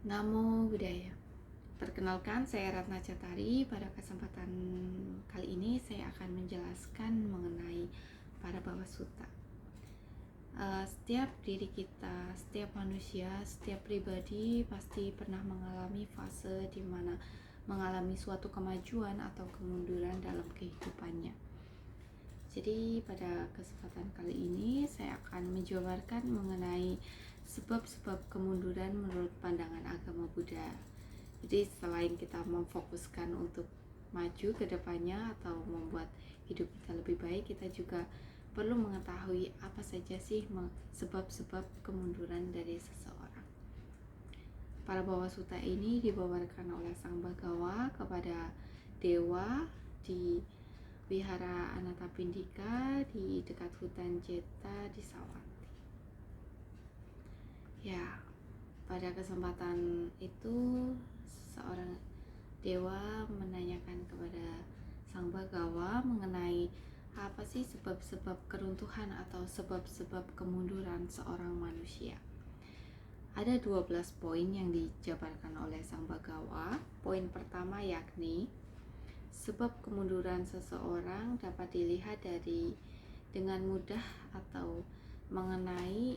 Namo Buddhaya. Perkenalkan, saya Ratna Chatari. Pada kesempatan kali ini saya akan menjelaskan mengenai para Bhava Sutta. Setiap diri kita, setiap manusia, setiap pribadi pasti pernah mengalami fase di mana mengalami suatu kemajuan atau kemunduran dalam kehidupannya. Jadi pada kesempatan kali ini saya akan menjabarkan mengenai sebab-sebab kemunduran menurut pandangan agama Buddha. Jadi selain kita memfokuskan untuk maju ke depannya atau membuat hidup kita lebih baik, kita juga perlu mengetahui apa saja sih sebab-sebab kemunduran dari seseorang. Para Bhava Sutta ini dibawakan oleh Sang Bhagawa kepada dewa di Wihara Anathapindika di dekat hutan Jeta di Sawanti. Ya, pada kesempatan itu seorang dewa menanyakan kepada Sang Bhagawa mengenai apa sih sebab-sebab keruntuhan atau sebab-sebab kemunduran seorang manusia. Ada 12 poin yang dijabarkan oleh Sang Bhagawa. Poin pertama yakni sebab kemunduran seseorang dapat dilihat dengan mudah atau mengenai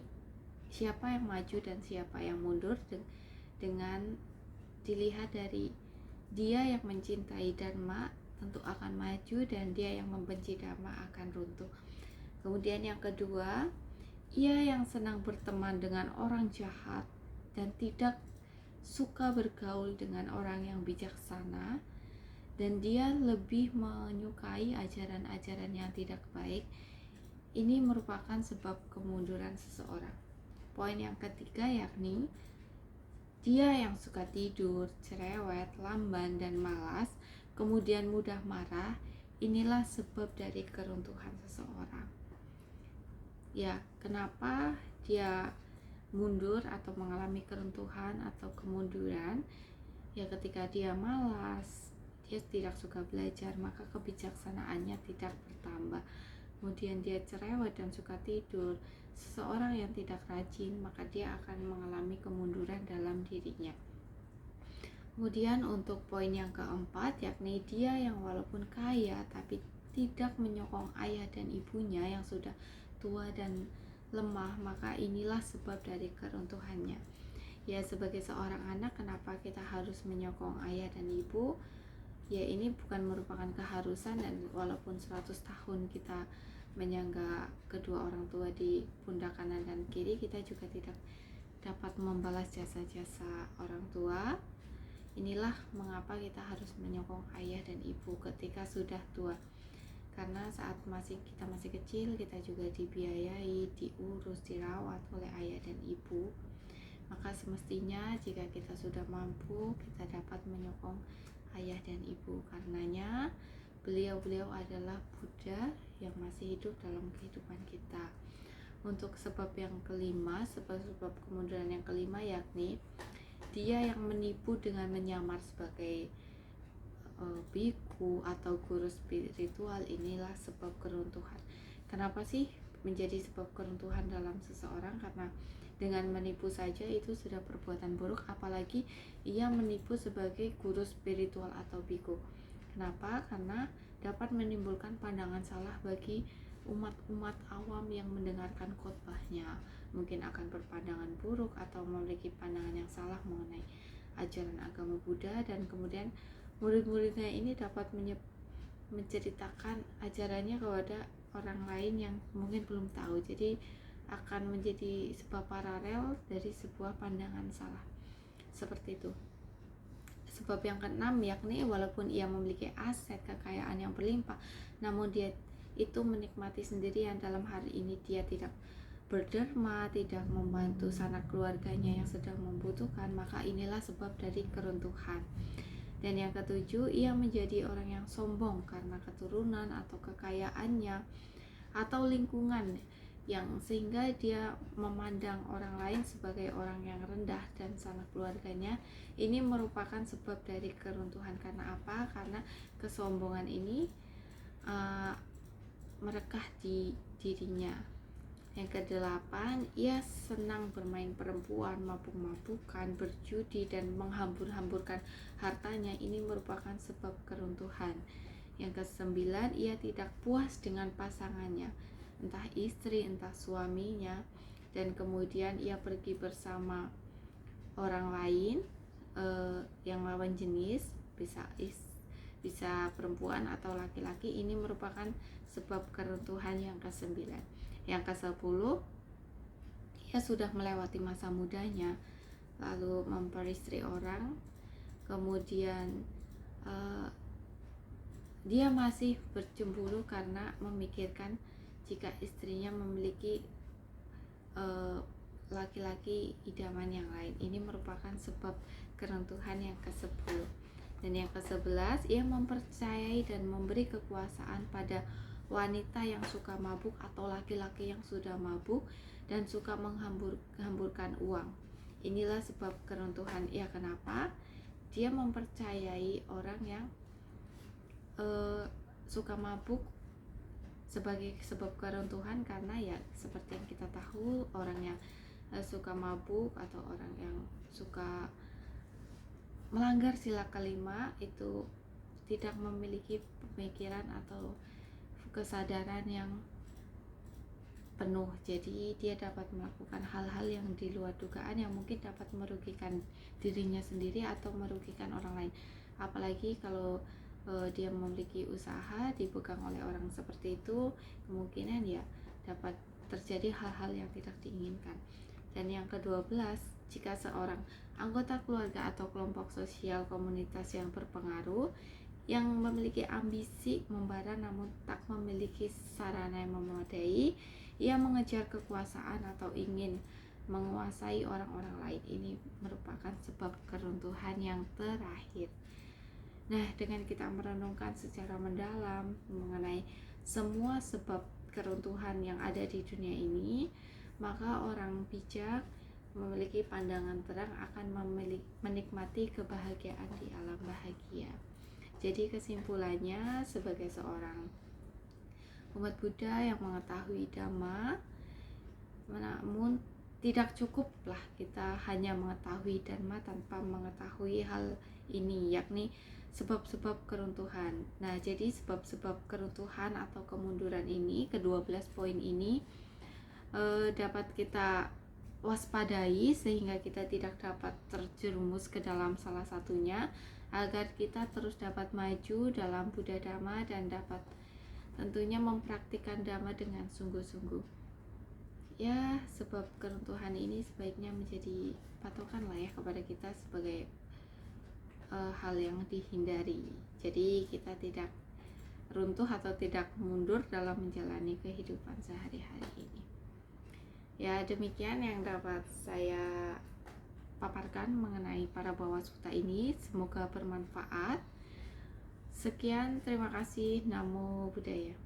siapa yang maju dan siapa yang mundur dengan dilihat dari dia yang mencintai Dharma tentu akan maju dan dia yang membenci Dharma akan runtuh. Kemudian yang kedua, ia yang senang berteman dengan orang jahat dan tidak suka bergaul dengan orang yang bijaksana, dan dia lebih menyukai ajaran-ajaran yang tidak baik. Ini merupakan sebab kemunduran seseorang. Poin yang ketiga yakni dia yang suka tidur, cerewet, lamban, dan malas, kemudian mudah marah. Inilah sebab dari keruntuhan seseorang. Ya, kenapa dia mundur atau mengalami keruntuhan atau kemunduran? Ya, ketika dia malas, dia tidak suka belajar, maka kebijaksanaannya tidak bertambah. Kemudian dia cerewet dan suka tidur. Seseorang yang tidak rajin, maka dia akan mengalami kemunduran dalam dirinya. Kemudian untuk poin yang keempat, yakni dia yang walaupun kaya tapi tidak menyokong ayah dan ibunya yang sudah tua dan lemah, maka inilah sebab dari keruntuhannya. Ya, sebagai seorang anak, kenapa kita harus menyokong ayah dan ibu? Ya, ini bukan merupakan keharusan, dan walaupun 100 tahun kita menyangga kedua orang tua di pundak kanan dan kiri, kita juga tidak dapat membalas jasa-jasa orang tua. Inilah mengapa kita harus menyokong ayah dan ibu ketika sudah tua. Karena saat kita masih kecil, kita juga dibiayai, diurus, dirawat oleh ayah dan ibu. Maka semestinya jika kita sudah mampu, kita dapat menyokong ayah dan ibu. Karenanya beliau-beliau adalah Buddha yang masih hidup dalam kehidupan kita. Untuk sebab yang kelima, sebab kemunduran yang kelima yakni dia yang menipu dengan menyamar sebagai biku atau guru spiritual. Inilah sebab keruntuhan. Kenapa sih menjadi sebab keruntuhan dalam seseorang? Karena dengan menipu saja itu sudah perbuatan buruk, apalagi ia menipu sebagai guru spiritual atau biku. Kenapa? Karena dapat menimbulkan pandangan salah bagi umat-umat awam yang mendengarkan khotbahnya. Mungkin akan berpandangan buruk atau memiliki pandangan yang salah mengenai ajaran agama Buddha, dan kemudian murid-muridnya ini dapat menceritakan ajarannya kepada orang lain yang mungkin belum tahu. Jadi akan menjadi sebuah paralel dari sebuah pandangan salah. Seperti itu. Sebab yang keenam yakni walaupun ia memiliki aset kekayaan yang berlimpah, namun dia itu menikmati sendirian. Dalam hari ini dia tidak berderma, tidak membantu sanak keluarganya yang sedang membutuhkan, maka inilah sebab dari keruntuhan. Dan yang ketujuh, ia menjadi orang yang sombong karena keturunan atau kekayaannya atau lingkungan, yang sehingga dia memandang orang lain sebagai orang yang rendah dan sanak keluarganya. Ini merupakan sebab dari keruntuhan. Karena apa? Karena kesombongan ini merekah di dirinya. Yang kedelapan, ia senang bermain perempuan, mabuk-mabukan, berjudi, dan menghambur-hamburkan hartanya. Ini merupakan sebab keruntuhan. Yang kesembilan, ia tidak puas dengan pasangannya, entah istri, entah suaminya, dan kemudian ia pergi bersama orang lain yang lawan jenis, bisa perempuan atau laki-laki. Ini merupakan sebab keruntuhan yang kesembilan. Yang ke-10, ia sudah melewati masa mudanya, lalu memperistri orang, kemudian dia masih bercemburu karena memikirkan jika istrinya memiliki laki-laki idaman yang lain. Ini merupakan sebab keruntuhan yang ke-10. Dan yang ke-11, ia mempercayai dan memberi kekuasaan pada wanita yang suka mabuk atau laki-laki yang sudah mabuk dan suka menghamburkan uang. Inilah sebab keruntuhan. Ya, kenapa? Dia mempercayai orang yang suka mabuk sebagai sebab keruntuhan, karena ya seperti yang kita tahu, orang yang suka mabuk atau orang yang suka melanggar sila kelima itu tidak memiliki pemikiran atau kesadaran yang penuh. Jadi dia dapat melakukan hal-hal yang di luar dugaan yang mungkin dapat merugikan dirinya sendiri atau merugikan orang lain. Apalagi kalau dia memiliki usaha dipegang oleh orang seperti itu, kemungkinan ya dapat terjadi hal-hal yang tidak diinginkan. Dan yang ke-12, jika seorang anggota keluarga atau kelompok sosial komunitas yang berpengaruh yang memiliki ambisi membara namun tak memiliki sarana yang memadai, ia mengejar kekuasaan atau ingin menguasai orang-orang lain. Ini merupakan sebab keruntuhan yang terakhir. Nah, dengan kita merenungkan secara mendalam mengenai semua sebab keruntuhan yang ada di dunia ini, maka orang bijak memiliki pandangan terang akan menikmati kebahagiaan di alam bahagia. Jadi kesimpulannya, sebagai seorang umat Buddha yang mengetahui Dhamma, namun tidak cukuplah kita hanya mengetahui Dhamma tanpa mengetahui hal ini, yakni sebab-sebab keruntuhan. Nah, jadi sebab-sebab keruntuhan atau kemunduran ini, ke-12 poin ini dapat kita waspadai sehingga kita tidak dapat terjerumus ke dalam salah satunya, agar kita terus dapat maju dalam Buddha Dhamma dan dapat tentunya mempraktikkan Dhamma dengan sungguh-sungguh. Ya, sebab keruntuhan ini sebaiknya menjadi patokan lah ya kepada kita sebagai hal yang dihindari. Jadi kita tidak runtuh atau tidak mundur dalam menjalani kehidupan sehari-hari ini. Ya, demikian yang dapat saya paparkan mengenai Parabhawa Sutta ini. Semoga bermanfaat. Sekian, terima kasih. Namo Buddhaya.